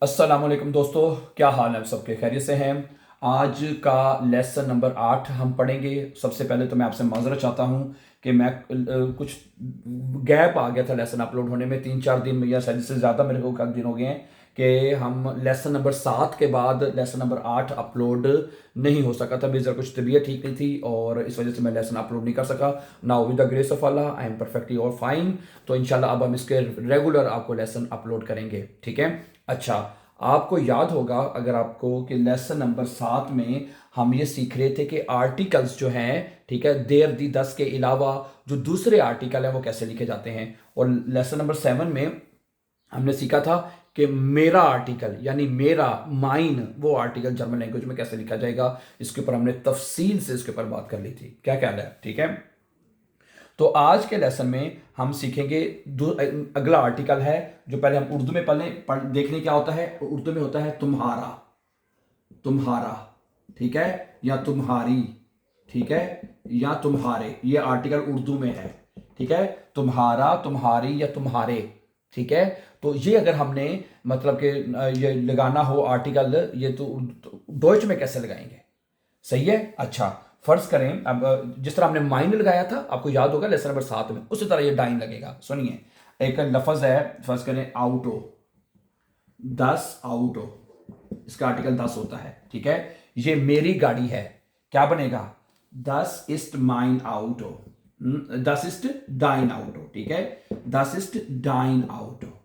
अस्सलाम वालेकुम दोस्तों, क्या हाल है? सबके खैरियत से हैं। आज का लेसन नंबर 8 हम पढ़ेंगे। सबसे पहले तो मैं आपसे माजरत चाहता हूँ कि मैं कुछ गैप आ गया था लेसन अपलोड होने में, 3-4 दिन या शायद इससे ज़्यादा मेरे को कल दिन हो गए हैं कि हम लेसन नंबर 7 के बाद लेसन नंबर 8 अपलोड नहीं हो सका था। मेरी ज़रा कुछ तबीयत ठीक नहीं थी और इस वजह से मैं लेसन अपलोड नहीं कर सका। Now with the grace of Allah I am perfectly और फाइन। तो इंशाल्लाह अब हम इसके रेगुलर आपको लेसन अपलोड करेंगे, ठीक है। अच्छा, आपको याद होगा अगर आपको कि लेसन नंबर 7 में हम ये सीख रहे थे कि आर्टिकल्स जो हैं, ठीक है, देर दी दस के अलावा जो दूसरे आर्टिकल हैं वो कैसे लिखे जाते हैं। और लेसन नंबर 7 में हमने सीखा था कि मेरा आर्टिकल यानी मेरा माइन वो आर्टिकल जर्मन लैंग्वेज में कैसे लिखा जाएगा। इसके ऊपर हमने तफसील से इसके ऊपर बात कर ली थी। क्या ख्याल है? ठीक है। तो आज के लेसन में हम सीखेंगे अगला आर्टिकल है जो पहले हम उर्दू में देखने क्या होता है। उर्दू में होता है तुम्हारा, तुम्हारा, ठीक है, या तुम्हारी, ठीक है, या तुम्हारे। ये आर्टिकल उर्दू में है, ठीक है। तुम्हारा, तुम्हारी या तुम्हारे, ठीक है। तो ये अगर हमने मतलब कि ये लगाना हो आर्टिकल, ये तो डॉइच में कैसे लगाएंगे? सही है। अच्छा, फर्ज करें अब जिस तरह हमने माइन लगाया था, आपको याद होगा लेसन नंबर 7 में, उसी तरह ये डाइन लगेगा। सुनिए, एक लफज है, फर्ज करें आउटो, 10 आउटो, इसका आर्टिकल 10 होता है, ठीक है। ये मेरी गाड़ी है, क्या बनेगा? 10 इस्ट माइन आउटो, 10 इस्ट डाइन आउटो, ठीक है। 10 इस्ट डाइन आउटो,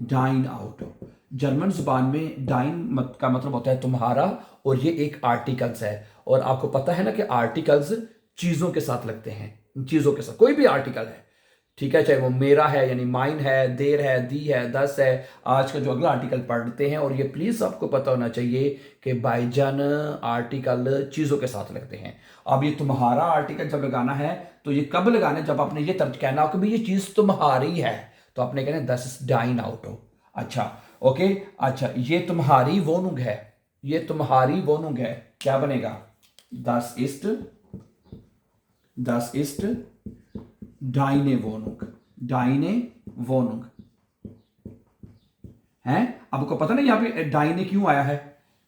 डाइन आउटो। जर्मन जुबान में डाइन का मतलब होता है तुम्हारा, और ये एक आर्टिकल्स है। और आपको पता है ना कि आर्टिकल्स चीजों के साथ लगते हैं, चीजों के साथ कोई भी आर्टिकल है, ठीक है, चाहे वो मेरा है यानी माइन है, देर है, दी है, दस है। आज का जो अगला आर्टिकल पढ़ते हैं, और ये प्लीज आपको पता होना चाहिए कि बाईजान आर्टिकल चीजों के साथ लगते हैं। अब ये तुम्हारा आर्टिकल जब लगाना है तो ये कब लगाना है? जब आपने ये तर्ज कहना हो कि भाई ये चीज तुम्हारी है, तो आपने कहना दस इज डाइन आउट हो। अच्छा, ओके। अच्छा, ये तुम्हारी वोनुंग है, ये तुम्हारी वोनुंग है, क्या बनेगा? दस इस्ट, दस इस्ट डाइने वोनुंग, डाइने वोनुंग है। आपको पता ना यहाँ पे डाइने क्यों आया है?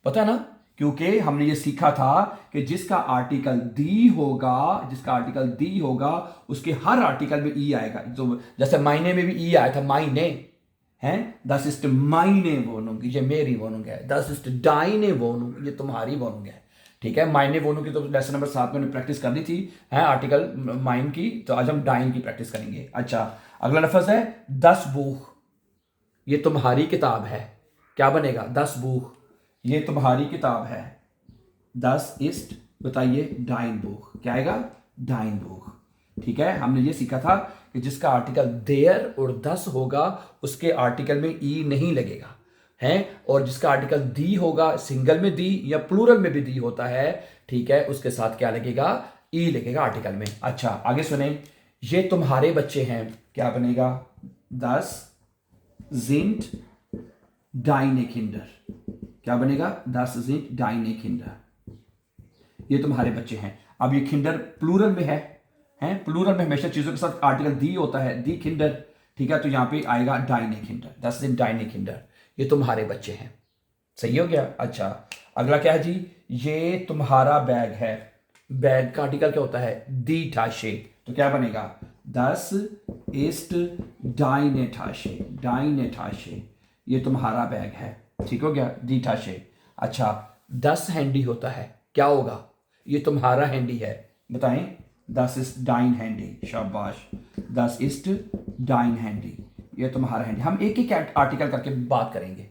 पता है ना? क्योंकि हमने ये सीखा था कि जिसका आर्टिकल दी होगा, जिसका आर्टिकल दी होगा उसके हर आर्टिकल में ई आएगा। तो जैसे मायने में भी ई आया था, मायने हैं। दस इस्ट मायने वोनुंग, ये मेरी वोनुंग है। दस इस्ट डाइने वोनुंग, ये तुम्हारी वोनुंग है, ठीक है। मायने वोनुंग की तो लेसन नंबर 7 में प्रैक्टिस करनी थी, है आर्टिकल माइन की, तो आज हम डाइन की प्रैक्टिस करेंगे। अच्छा, अगला लफ्ज है 10 बूख, ये तुम्हारी किताब है, क्या बनेगा? 10 बूख, ये तुम्हारी किताब है। 10 इस्ट, बताइए, डाइन बुख, क्या आएगा? डाइन बुख, ठीक है। हमने ये सीखा था कि जिसका आर्टिकल देयर और 10 होगा उसके आर्टिकल में ई नहीं लगेगा, है। और जिसका आर्टिकल दी होगा, सिंगल में दी या प्लूरल में भी दी होता है, ठीक है, उसके साथ क्या लगेगा? ई लगेगा आर्टिकल में। अच्छा, आगे सुने, ये तुम्हारे बच्चे हैं, क्या बनेगा? 10 sind deine Kinder, क्या बनेगा? 10 sind deine Kinder, ये तुम्हारे बच्चे हैं। अब ये खिंडर प्लूरल में है, प्लूरल में हमेशा चीजों के साथ आर्टिकल दी होता है, दी खिंडर, ठीक है। तो यहां पे आएगा डाइने खिंडर, 10 दिन डाइने खिंडर, ये तुम्हारे बच्चे हैं। सही हो गया। अच्छा, अगला क्या है जी? ये तुम्हारा बैग है, बैग का आर्टिकल क्या होता है? दी ठाशे, तो क्या बनेगा? 10 इस्ट डाइने ठाशे, डाइने ठाशे, ये तुम्हारा बैग है, ठीक हो गया, दी ठाशे। अच्छा, 10 हैंडी होता है, क्या होगा? ये तुम्हारा हैंडी है, बताएं। 10 इस्ट डाइन हैंडी, शाबाश। 10 इस्ट डाइन हैंडी, ये तुम्हारा हैंडी। हम एक एक आर्टिकल करके बात करेंगे,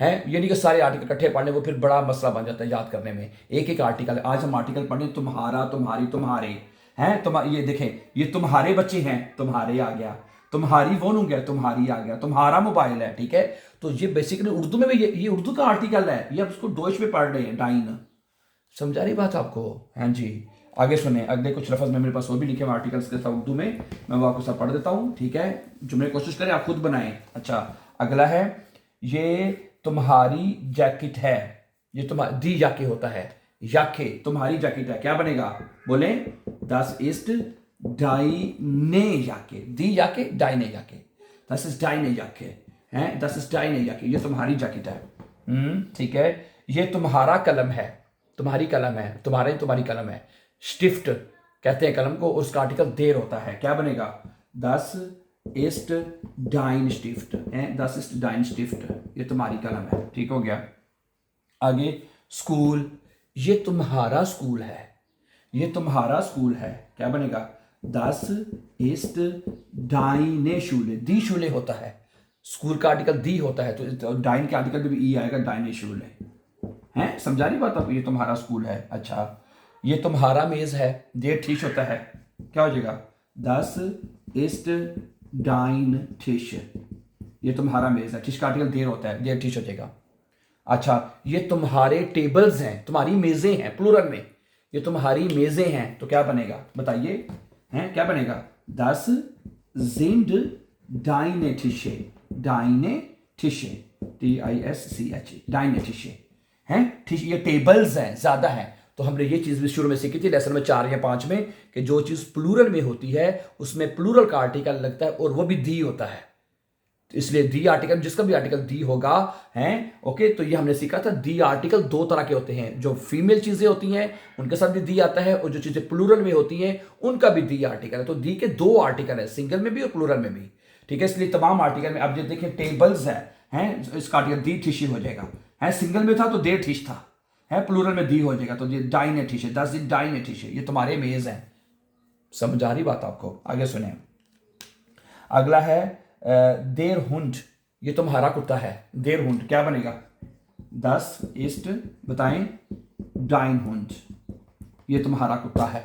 है। ये नहीं कि सारे आर्टिकल इकट्ठे पढ़ने, वो फिर बड़ा मसला बन जाता है याद करने में। एक एक आर्टिकल, आज हम आर्टिकल पढ़ने तुम्हारा, तुम्हारी, तुम्हारे, हैं। ये देखें, ये तुम्हारे बच्चे हैं, तुम्हारे आ गया। तुम्हारी वोनुंग है, तुम्हारी आ गया। तुम्हारा मोबाइल है, ठीक है। तो ये बेसिकली उर्दू में भी ये उर्दू का आर्टिकल है, ये अब उसको डोइच में पढ़ रहे हैं, डाइन। समझा रही बात आपको? हाँ जी। आगे सुने, अगले कुछ लफ्ज में मेरे पास वो भी लिखे हुए आर्टिकल्स के साथ उर्दू में, मैं वो आपको सब पढ़ देता हूँ, ठीक है। जुमले कोशिश करें आप खुद बनाएं। अच्छा, अगला है, ये तुम्हारी जैकेट है, ये तुम्हारी दी जाके होता है, याके, तुम्हारी जैकेट है, क्या बनेगा? बोले, 10 इस्ट डाइने याके, दी याके, डाइने याके, 10 इस्ट डाइने याके, हैं। 10 इस्ट डाइने याके, ये तुम्हारी जैकेट है। ठीक है। ये तुम्हारा कलम है, तुम्हारी कलम है, तुम्हारी कलम है। स्टिफ्ट कहते हैं कलम को, और उसका आर्टिकल देर होता है, क्या बनेगा? दस इस्ट डाइन स्टिफ्ट है, दस इस्ट डाइन स्टिफ्ट, ये तुम्हारी कलम है, ठीक हो गया। आगे स्कूल, ये तुम्हारा स्कूल है, ये तुम्हारा स्कूल है, क्या बनेगा? दस इस्ट डाइने शूले, दी शूले होता है, स्कूल का आर्टिकल दी होता है, तो डाइन के आर्टिकल पे भी ई आएगा, डाइने शूले हैं। समझा रही बात आपको? ये तुम्हारा स्कूल है। अच्छा, ये तुम्हारा मेज है, देर ठीक होता है, क्या हो जाएगा? दस इस्ट डाइन टिश, ये तुम्हारा मेज है, टिश का आर्टिकल देर होता है, देर ठीक हो जाएगा। अच्छा, ये तुम्हारे टेबल्स हैं, तुम्हारी मेजें हैं, प्लूरल में, ये तुम्हारी मेजें हैं, तो क्या बनेगा बताइए? हैं क्या बनेगा? दस जिंड डाइने टिशे, डाइने टिशे, TISCH, डाइने टिशे हैं, ठीक। ये टेबल्स हैं, ज्यादा हैं, तो हमने ये चीज भी शुरू में सीखी थी लेसन में 4 या 5 में, कि जो चीज प्लूरल में होती है उसमें प्लूरल का आर्टिकल लगता है, और वो भी दी होता है, तो इसलिए दी आर्टिकल, जिसका भी आर्टिकल दी होगा, हैं ओके। तो ये हमने सीखा था, दी आर्टिकल 2 तरह के होते हैं, जो फीमेल चीजें होती हैं उनके साथ भी दी आता है, और जो चीजें प्लूरल में होती हैं उनका भी दी आर्टिकल है। तो दी के 2 आर्टिकल है, सिंगल में भी और प्लूरल में भी, ठीक है। इसलिए तमाम आर्टिकल में, अब जो देखिए टेबल्स हैं, इसका आर्टिकल दी ठिशी हो जाएगा, है सिंगल में था तो देर ठिश था, है प्लूरल में दी हो जाएगा, तो ये डाइने ठिश है, 10 दिन डाइने ठिश है, ये तुम्हारे मेज हैं। समझ आ रही बात आपको? आगे सुने, अगला है देर हुंड, ये तुम्हारा कुत्ता है, देर हुंड, क्या बनेगा? दस ईस्ट बताएं डाइन हुंड, ये तुम्हारा कुत्ता है,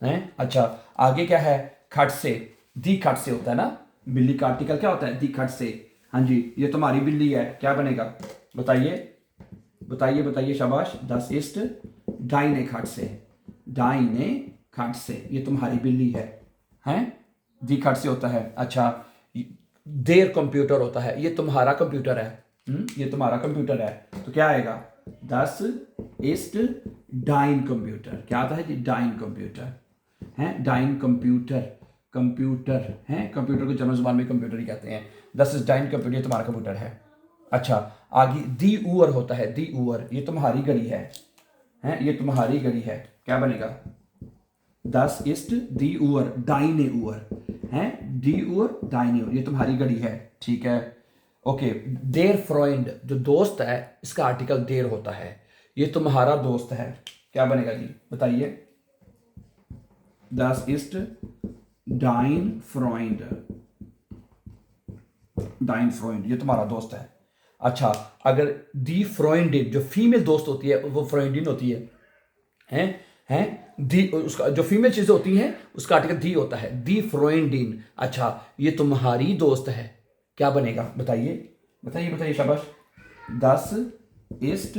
हैं? अच्छा, आगे क्या है? खट से, दी खट से होता है ना, बिल्ली का आर्टिकल क्या होता है? दी खट से, हाँ जी, ये तुम्हारी बिल्ली है, क्या बनेगा बताइए? बताइए बताइए, शाबाश। दस ईस्ट डाइने खट से, डाइने खट से, ये तुम्हारी बिल्ली है, हैं? दी खट से होता है। अच्छा, देर कंप्यूटर होता है, ये तुम्हारा कंप्यूटर है, ये तुम्हारा कंप्यूटर है, तो क्या आएगा? दस ईस्ट डाइन कंप्यूटर, क्या आता है जी? डाइन कंप्यूटर, हैं? डाइन कंप्यूटर, कंप्यूटर हैं, कंप्यूटर को जर्मन जुबान में कंप्यूटर ही कहते हैं। दस इज डाइन कंप्यूटर, ये तुम्हारा कंप्यूटर है। अच्छा, आगे दी ऊअर होता है, दी ऊअर, ये तुम्हारी घड़ी है, हैं? ये तुम्हारी घड़ी है, क्या बनेगा? दस ईस्ट दी ऊअर डाइने ऊअर, हैं? डी ऊअर डाइने ऊअर, ये तुम्हारी घड़ी है, ठीक है ओके। देर फ्रेंड, जो दोस्त है, इसका आर्टिकल देर होता है, ये तुम्हारा दोस्त है, क्या बनेगा जी बताइए? This is thine friend, thine friend, ये तुम्हारा दोस्त है। अच्छा, अगर दी फ्रेंडिन, जो फीमेल दोस्त होती है वो फ्रेंडिन होती है, हैं? दी, उसका जो फीमेल चीजें होती हैं उसका आर्टिकल दी होता है, दी फ्रेंडिन। अच्छा, ये तुम्हारी दोस्त है, क्या बनेगा बताइए? बताइए बताइए, शाबाश। दस ईस्ट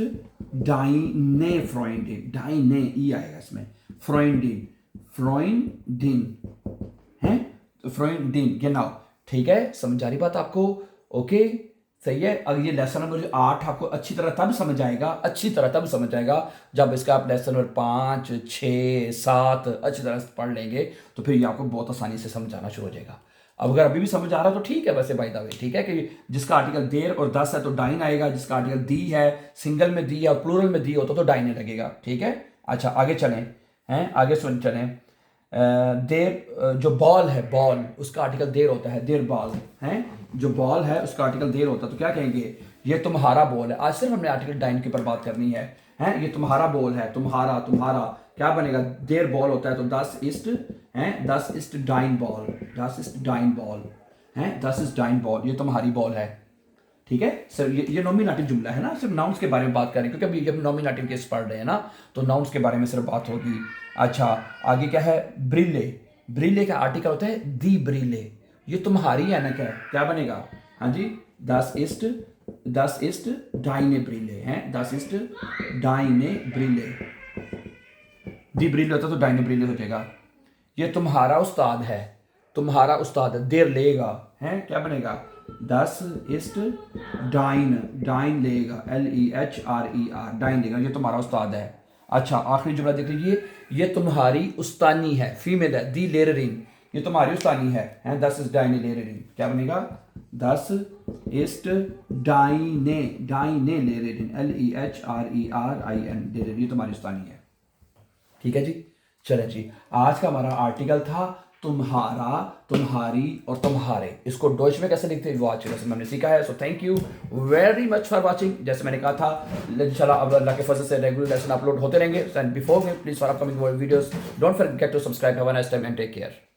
डाइने फ्रेंडिन, डाइने ई आएगा इसमें, फ्रेंडिन, फ्रेंडिन हैं, तो फ्रेंडिन, genau, ठीक है। समझ आ रही बात आपको? ओके, सही है। अगर ये लेसन नंबर 8 आपको अच्छी तरह तब समझ आएगा, अच्छी तरह तब समझ आएगा जब इसका आप लेसन नंबर 5, 6, 7 अच्छी तरह से पढ़ लेंगे, तो फिर ये आपको बहुत आसानी से समझ आना शुरू हो जाएगा। अब अगर अभी भी समझ आ रहा तो ठीक है, वैसे बाय द वे, ठीक है, कि जिसका आर्टिकल देर और 10 है तो डाइन आएगा, जिसका आर्टिकल दी है, सिंगल में दी है और प्लूरल में दी होता तो डाइन लगेगा, ठीक है। अच्छा, आगे चलें, हैं? आगे सुन चलें। देर, जो बॉल है, बॉल, उसका आर्टिकल देर होता है, देर बॉल, हैं? जो बॉल है उसका आर्टिकल देर होता है, तो क्या कहेंगे? ये तुम्हारा बॉल है। आज सिर्फ हमने आर्टिकल डाइन के ऊपर बात करनी है, हैं? ये तुम्हारा बॉल है, तुम्हारा, तुम्हारा, क्या बनेगा? देर बॉल होता है, तो दस ईस्ट, हैं? दस ईस्ट डाइन बॉल, दस ईस्ट डाइन बॉल, हैं? दस ईस्ट डाइन बॉल, ये तुम्हारी बॉल है, ठीक है सर। ये नॉमिनेटिव जुमला है ना, सिर्फ नाउन्स के बारे में बात करें, क्योंकि अभी जब नॉमिनेटिव केस पढ़ रहे हैं ना, तो नाउन्स के बारे में सिर्फ बात होगी। अच्छा, आगे क्या है? ब्रिले, ब्रिले का आर्टिकल होता है दी ब्रिले, ये तुम्हारी ऐनक है, क्या बनेगा? हाँ जी, दस ईस्ट डाइने ब्रिले, हैं? दस ईस्ट डाइने ब्रिले, दी ब्रिले होता तो डाइने ब्रिले हो जाएगा। ये तुम्हारा उस्ताद है, तुम्हारा उस्ताद है, देर लेगा, हैं? क्या बनेगा? दस ईस्ट डाइन, डाइन लेगा, LEHRER, डाइन लेगा, ये तुम्हारा उस्ताद है। अच्छा, आखिरी जुमला देख लीजिए, ये तुम्हारी उस्तानी है, फीमेल है, दी लेररिन, ये तुम्हारी उस्तानी है, हैं? दस इज डाइन लेररिन, क्या बनेगा? 10 ist deine Lehrerin, LEHRERIN, ये तुम्हारी उस्तानी है। ठीक है जी, चले जी, आज का हमारा आर्टिकल था तुम्हारा, तुम्हारी और तुम्हारे। इसको डॉइच में कैसे लिखते हैं वो आज लेसन हमने सीखा है। So thank you very much for watching. जैसे मैंने कहा था, इंशाल्लाह अब अल्लाह के फजल से रेगुलर लेसन अपलोड होते रहेंगे। एंड बिफोर में please for upcoming videos don't forget to subscribe. Have a nice time and take care.